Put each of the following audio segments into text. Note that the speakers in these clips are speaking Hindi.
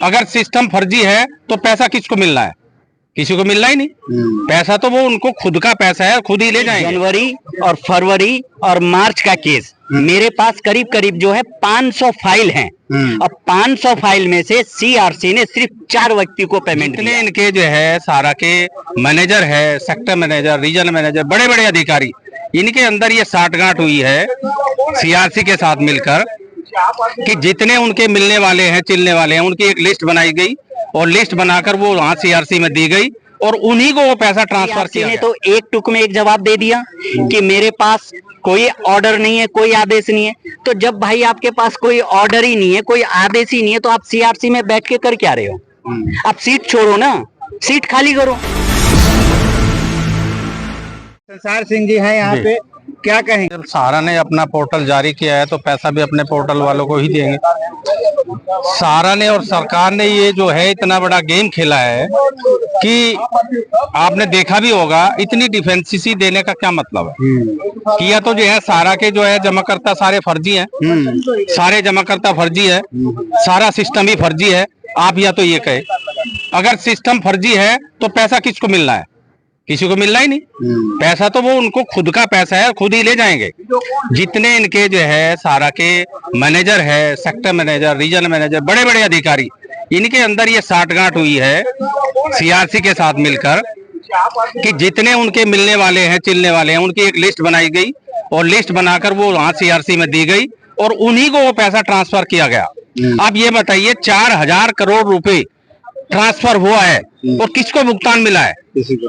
अगर सिस्टम फर्जी है तो पैसा किसको मिलना है? किसी को मिलना ही नहीं। पैसा तो वो उनको खुद का पैसा है, खुद ही ले जाएंगे। जनवरी और फरवरी और मार्च का केस मेरे पास करीब करीब जो है 500 फाइल हैं। अब 500 फाइल में से सीआरसी ने सिर्फ 4 व्यक्ति को पेमेंट दिया। इनके जो है सारा के मैनेजर है, सेक्टर मैनेजर, रीजनल मैनेजर, बड़े बड़े अधिकारी, इनके अंदर ये साठगांठ हुई है सीआरसी के साथ मिलकर कि जितने उनके मिलने वाले हैं, चिलने वाले हैं, उनकी एक लिस्ट बनाई गई और लिस्ट बनाकर वो वहां सीआरसी में दी गई और उन्हीं को वो पैसा ट्रांसफर किया गया। तो एक टुक में एक जवाब दे दिया कि मेरे पास कोई ऑर्डर नहीं है, कोई आदेश नहीं है। तो जब भाई आपके पास कोई ऑर्डर ही नहीं है, कोई आदेश ही नहीं है, तो आप सीआरसी में बैठ के कर क्या रहे हो? आप सीट छोड़ो ना, सीट खाली करो। संसार सिंह जी हैं यहाँ पे, क्या कहेंगे? जब सहारा ने अपना पोर्टल जारी किया है तो पैसा भी अपने पोर्टल वालों को ही देंगे। सहारा ने और सरकार ने ये जो है इतना बड़ा गेम खेला है कि आपने देखा भी होगा, इतनी डिफेंसिसी देने का क्या मतलब है? किया तो जो है सहारा के जो है जमाकर्ता सारे फर्जी हैं, सारे जमाकर्ता फर्जी है, सारा सिस्टम ही फर्जी है। आप या तो ये कहे अगर सिस्टम फर्जी है तो पैसा किसको मिलना है? किसी को मिलना ही नहीं। पैसा तो वो उनको खुद का पैसा है, खुद ही ले जाएंगे। जितने इनके जो है सारा के मैनेजर है, सेक्टर मैनेजर, रीजनल मैनेजर, बड़े बड़े अधिकारी, इनके अंदर ये साठगांठ हुई है सीआरसी के साथ मिलकर कि जितने उनके मिलने वाले हैं, चिलने वाले हैं, उनकी एक लिस्ट बनाई गई और लिस्ट बनाकर वो वहां सीआरसी में दी गई और उन्हीं को वो पैसा ट्रांसफर किया गया। अब ये बताइए 4000 करोड़ रुपए ट्रांसफर हुआ है और किसको भुगतान मिला है?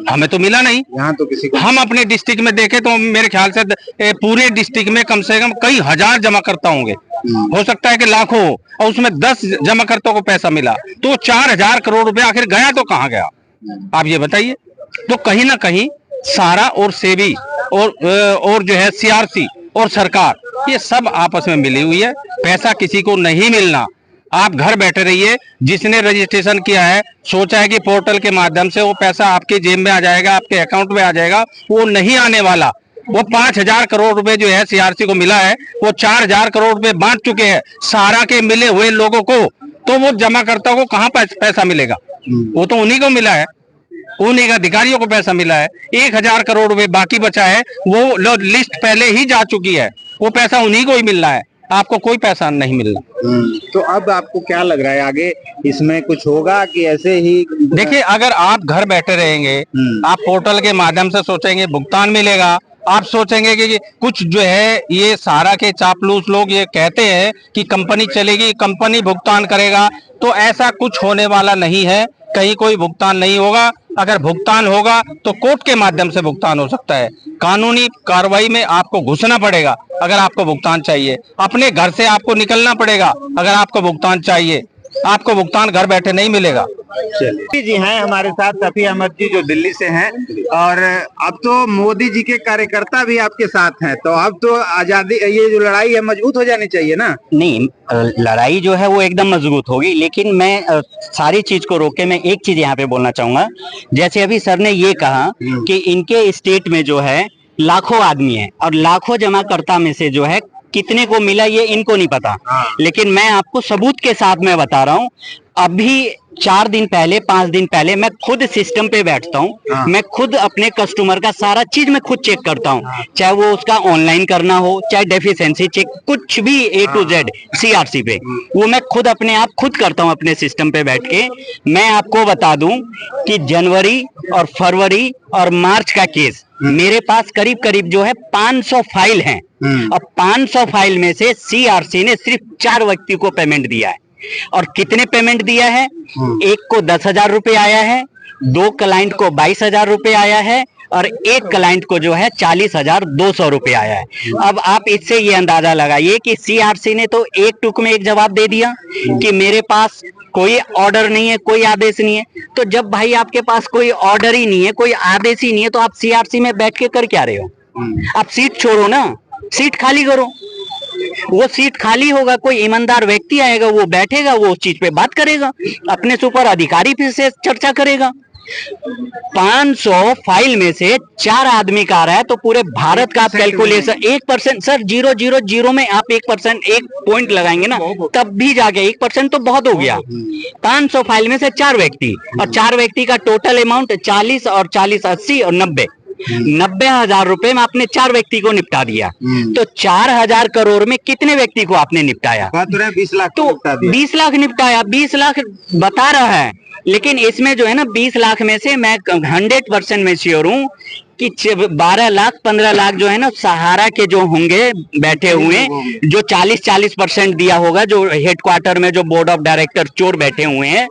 हमें तो मिला नहीं। यहाँ तो किसी को, हम अपने डिस्ट्रिक्ट में देखें तो मेरे ख्याल से पूरे डिस्ट्रिक्ट में कम से कम कई हजार जमाकर्ता होंगे, हो सकता है कि लाखों हो, और उसमें 10 जमाकर्ताओं को पैसा मिला, तो 4000 करोड़ रुपए आखिर गया तो कहाँ गया? आप ये बताइए। तो कहीं ना कहीं सारा और सेबी और जो है सीआरसी और सरकार, ये सब आपस में मिली हुई है। पैसा किसी को नहीं मिलना। आप घर बैठे रहिए। जिसने रजिस्ट्रेशन किया है, सोचा है कि पोर्टल के माध्यम से वो पैसा आपके जेब में आ जाएगा, आपके अकाउंट में आ जाएगा, वो नहीं आने वाला। वो 5000 करोड़ रुपए जो है सीआरसी को मिला है, वो 4000 करोड़ रुपए बांट चुके हैं सारा के मिले हुए लोगों को। तो वो जमाकर्ता को कहाँ पैसा मिलेगा? वो तो उन्हीं को मिला है, उन्हीं का अधिकारियों को पैसा मिला है। 1000 करोड़ रुपए बाकी बचा है, वो लिस्ट पहले ही जा चुकी है, वो पैसा उन्हीं को ही मिल रहा है, आपको कोई पैसा नहीं मिल रहा। तो अब आपको क्या लग रहा है आगे इसमें कुछ होगा कि ऐसे ही? देखिए, अगर आप घर बैठे रहेंगे, आप पोर्टल के माध्यम से सोचेंगे भुगतान मिलेगा, आप सोचेंगे कि कुछ जो है ये सारा के चापलूस लोग ये कहते हैं कि कंपनी चलेगी, कंपनी भुगतान करेगा, तो ऐसा कुछ होने वाला नहीं है। कहीं कोई भुगतान नहीं होगा। अगर भुगतान होगा तो कोर्ट के माध्यम से भुगतान हो सकता है। कानूनी कार्रवाई में आपको घुसना पड़ेगा अगर आपको भुगतान चाहिए। अपने घर से आपको निकलना पड़ेगा अगर आपको भुगतान चाहिए। आपको भुगतान घर बैठे नहीं मिलेगा। जी हैं हमारे साथ सफी अहमद जी, जो दिल्ली से हैं, और अब तो मोदी जी के कार्यकर्ता भी आपके साथ हैं, तो अब तो आजादी, ये जो लड़ाई है मजबूत हो जानी चाहिए ना? नहीं, लड़ाई जो है वो एकदम मजबूत होगी, लेकिन मैं सारी चीज को रोक के मैं एक चीज यहाँ पे बोलना चाहूंगा। जैसे अभी सर ने ये कहा कि इनके स्टेट में जो है लाखों आदमी है और लाखों जमाकर्ता में से जो है कितने को मिला ये इनको नहीं पता। लेकिन मैं आपको सबूत के साथ में बता रहा हूँ। अभी 4 दिन पहले, 5 दिन पहले मैं खुद सिस्टम पे बैठता हूँ। मैं खुद अपने कस्टमर का सारा चीज मैं खुद चेक करता हूँ, चाहे वो उसका ऑनलाइन करना हो, चाहे डेफिशिएंसी चेक, कुछ भी A to Z सीआरसी पे, वो मैं खुद अपने आप खुद करता हूँ अपने सिस्टम पे बैठ के। मैं आपको बता दूं कि जनवरी और फरवरी और मार्च का केस मेरे पास करीब करीब जो है 500 फाइल हैं। अब 500 फाइल में से सीआरसी ने सिर्फ 4 व्यक्ति को पेमेंट दिया है। और कितने पेमेंट दिया है? एक को 10,000 रुपए आया है, 2 क्लाइंट को 22,000 रुपए आया है और एक क्लाइंट को जो है 40,200 रुपए आया है। अब आप इससे ये अंदाजा लगाइए कि सीआरसी ने तो एक टुक में एक जवाब दे दिया कि मेरे पास कोई ऑर्डर नहीं है, कोई आदेश नहीं है। तो जब भाई आपके पास कोई ऑर्डर ही नहीं है, कोई आदेश ही नहीं है, तो आप सीआरसी में बैठ के कर क्या रहे हो? आप सीट छोड़ो ना, सीट खाली करो। वो सीट खाली होगा, कोई ईमानदार व्यक्ति आएगा, वो बैठेगा, वो उस चीज पे बात करेगा, अपने से ऊपर अधिकारी फिर से चर्चा करेगा। 500 फाइल में से 4 आदमी का आ रहा है, तो पूरे भारत का आप कैलकुलेशन 1% सर, 0.00 में आप 1% 1 पॉइंट लगाएंगे ना, तब भी जाके 1% तो बहुत हो गया। 500 फाइल में से 4 व्यक्ति, और 4 व्यक्ति का टोटल अमाउंट 40 और 40 80 और 90,000 रुपए में आपने 4 व्यक्ति को निपटा दिया। तो 4,000 करोड़ में कितने व्यक्ति को आपने निपटाया? 20 लाख तो 20 लाख निपटाया, 20 लाख बता रहा है। लेकिन इसमें जो है ना 20 लाख में से मैं 100% में श्योर हूँ कि 12 लाख 15 लाख जो है ना सहारा के जो होंगे बैठे हुए, जो 40% दिया होगा, जो हेडक्वार्टर में जो बोर्ड ऑफ डायरेक्टर चोर बैठे हुए हैं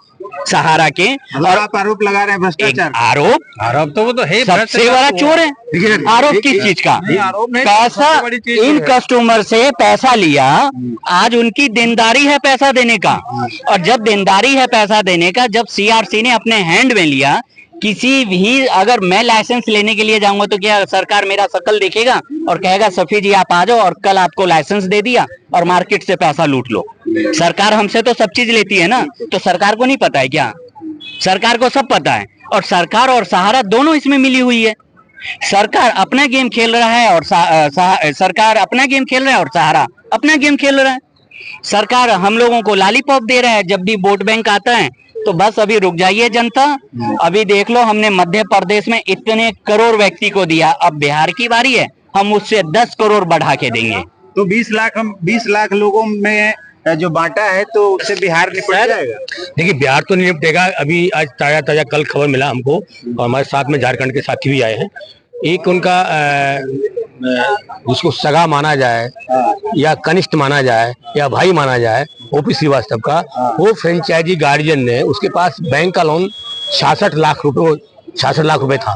सहारा के। और आप आरोप लगा रहे हैं भ्रष्टाचार? आरोप तो वो तो है, सबसे बड़ा चोर है। आरोप किस चीज का? पैसा, इन कस्टमर से पैसा लिया, आज उनकी देनदारी है पैसा देने का। और जब देनदारी है पैसा देने का, जब सीआरसी ने अपने हैंड में लिया, किसी भी, अगर मैं लाइसेंस लेने के लिए जाऊंगा तो क्या सरकार मेरा शकल देखेगा और कहेगा सफी जी आप आ जाओ, और कल आपको लाइसेंस दे दिया और मार्केट से पैसा लूट लो? सरकार हमसे तो सब चीज लेती है ना, तो सरकार को नहीं पता है क्या? सरकार को सब पता है, और सरकार और सहारा दोनों इसमें मिली हुई है। सरकार अपना गेम खेल रहा है और सरकार अपना गेम खेल रहा है और सहारा अपना गेम खेल रहा है। सरकार हम लोगों को लॉलीपॉप दे रहा है, जब भी वोट बैंक आता है तो बस अभी रुक जाइए जनता, अभी देख लो हमने मध्य प्रदेश में इतने करोड़ व्यक्ति को दिया, अब बिहार की बारी है, हम उससे 10 करोड़ बढ़ा के देंगे। तो 20 लाख लोगों में जो बांटा है तो उससे बिहार निपट जाएगा? देखिए बिहार तो नहीं निपटेगा। अभी आज ताजा कल खबर मिला हमको, और हमारे साथ में झारखंड के साथी भी आए हैं। एक उनका जिसको सगा माना जाए या कनिष्ठ माना जाए या भाई माना जाए, ओपी श्रीवास्तव का, वो फ्रेंचाइजी गार्जियन ने, उसके पास बैंक का लोन 66 लाख रुपए था,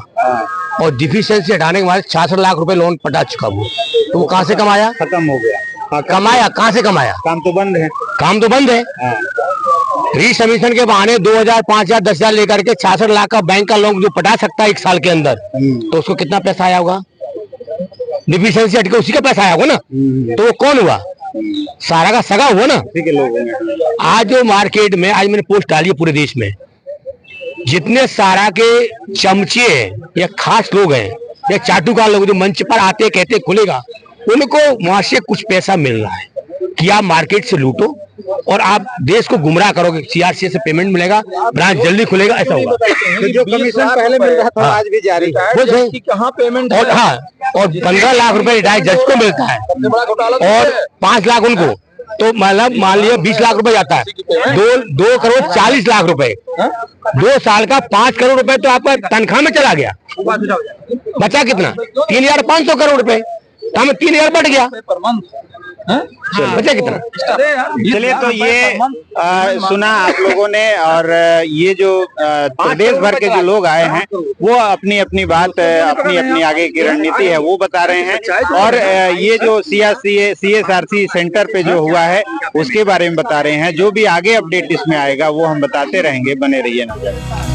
और डिफिशियंसी हटाने के बाद 66 लाख रुपए लोन पटा चुका वो। तो वो कहाँ से कमाया? खत्म हो गया। कमाया कहाँ से? कमाया, काम तो बंद है। काम तो बंद है। रिसमीशन के बहाने 2,000 5,000 10,000 लेकर के 66 लाख का बैंक का लोन जो पटा सकता है 1 साल के अंदर, तो उसको कितना पैसा आया होगा? डिफिशियंसी हट के उसी का पैसा आया होगा ना। तो वो कौन हुआ? सारा का सगा हुआ ना। ठीक है, लोग आज जो मार्केट में, आज मैंने पोस्ट डाली है पूरे देश में, जितने सारा के चमचे या खास लोग हैं या चाटुकार लोग जो मंच पर आते कहते खुलेगा, उनको वहां से कुछ पैसा मिल रहा है कि आप मार्केट से लूटो और आप देश को गुमराह करोगे, सीआरसी से पेमेंट मिलेगा, ब्रांच जल्दी खुलेगा, ऐसा होगा। तो जो कमीशन पहले मिल रहा था आज भी जारी है, कहाँ पेमेंट? और हाँ, और 15 लाख रुपए रिटायर्ड जज को मिलता है और 5 लाख उनको, तो मतलब मान लिया 20 लाख रुपए जाता है, 2 करोड़ 40 लाख रुपए, 2 साल का 5 करोड़ रुपए तो आपका तनख्वाह में चला गया। बचा कितना? 3,500 करोड़ रुपए, तो हमें 3,000 बढ़ गया, बचा कितना? चलिए, तो ये सुना आप लोगों ने, और ये जो प्रदेश भर के जो लोग आए हैं वो अपनी अपनी बात, अपनी अपनी आगे की रणनीति है वो बता रहे हैं, और ये जो CSRC सेंटर पे जो हुआ है उसके बारे में बता रहे हैं। जो भी आगे अपडेट इसमें आएगा वो हम बताते रहेंगे, बने रहिए नजर।